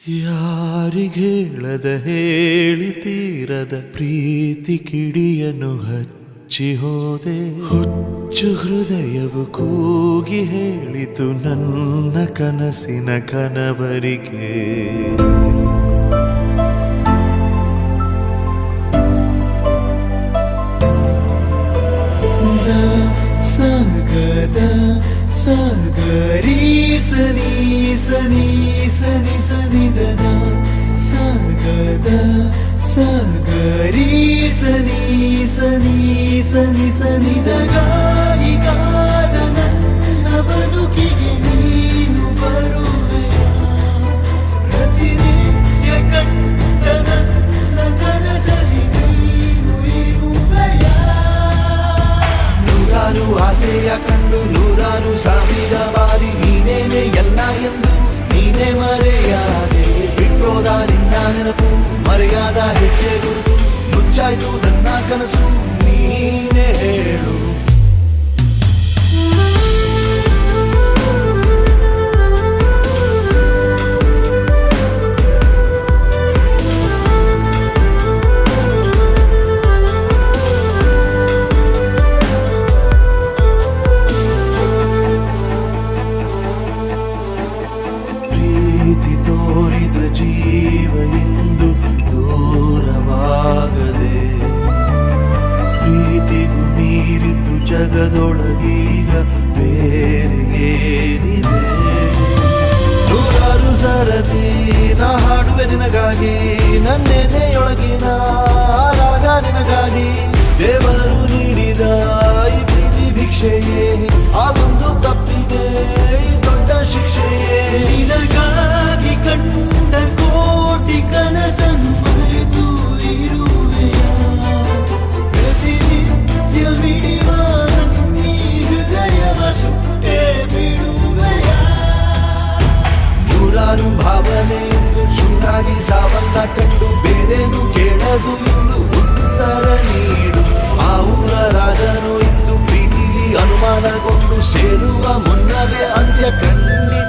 ಯಾರಿಗೇಳದ ಹೇಳಿ ತೀರದ ಪ್ರೀತಿ ಕಿಡಿಯನ್ನು ಹಚ್ಚಿ ಹೋದೆ. ಹುಚ್ಚು ಹೃದಯವು ಕೂಗಿ ಹೇಳಿತು ನನ್ನ ಕನಸಿನ ಕನವರಿಗೆ. ಸಗದ ಸಗರಿ ಸನಿ ಸನಿ ಸನಿ ಸನಿದದ ಸಗದ ಸಗರಿ ಸನಿ ಸನಿ ಸನಿ ಸನಿದಗಾಗಿ ಕಾದ ನನ್ನ ಬದುಕಿಗೆ ನೀನು ಬರುವೆಯ. ಪ್ರತಿನಿತ್ಯ ಕಂಡ ನನ್ನ ಕನಸಲಿ ನೀನು ಇರುವೆಯ. ನೂರಾರು ಆಸೆಯ ಕಂಡು ನೂರಾರು ಸಾವಿರ ಬಾರಿ ನೀನೇನೆ ಎಲ್ಲ ಎಂದು ನೀನೇ ಮರೆಯಾದೆ. ಬಿಟ್ಟೋದ ನಿನ್ನ ನೆನಪು ಮರೆಯಾದ ಹೆಜ್ಜೆ ಗುರುತು ಮುಚ್ಚಾಯ್ತು ನನ್ನ ಕನಸು ನೀನೇ ಹೇಳು. ಪ್ರೀತಿ ತೋರಿದ ಜೀವ ಎಂದು ದೂರವಾಗದೆ. ಪ್ರೀತಿಗೂ ಮೀರಿದ್ದು ಜಗದೊಳಗೀಗ ಬೇರೆಗೇನಿದೆ. ನೂರಾರು ಸರದಿ ನಾ ಹಾಡುವೆ ನಿನಗಾಗಿ, ನನ್ನೆದೆಯೊಳಗಿನ ರಾಗ ನಿನಗಾಗಿ. ದೇವರು ನೀಡಿದ ಈ ಪ್ರೀತಿ ಭಿಕ್ಷೆಯೇ ಆ ಒಂದು ತಪ್ಪಿಗೆ ದೊಡ್ಡ ಶಿಕ್ಷೆಯೇ. ನಿನಗಾಗಿ ಕಂಡ ಕೋಟಿ ಕನಸನ್ನು ಮರೆತು ಇರುವೆಯ. ಪ್ರತಿನಿತ್ಯ ಮಿಡಿವ ನನ್ನೀ ಹೃದಯವ ಸುಟ್ಟೇ ಬಿಡುವೆಯ. ನೂರಾರು ಭಾವನೆ ಎಂದು ಚೂರಾಗಿ ಸಾವನ್ನ ಕಂಡು ಬೇರೇನು ಕೇಳದು ಎಂದು ಉತ್ತರ ನೀಡು. ಆ ಊರ ರಾಜನು ಇಂದು ಪ್ರೀತಿಲಿ ಅನುಮಾನಗೊಂಡು ಸೇರುವ ಮುನ್ನವೇ ಅಂತ್ಯ ಕಂಡಿ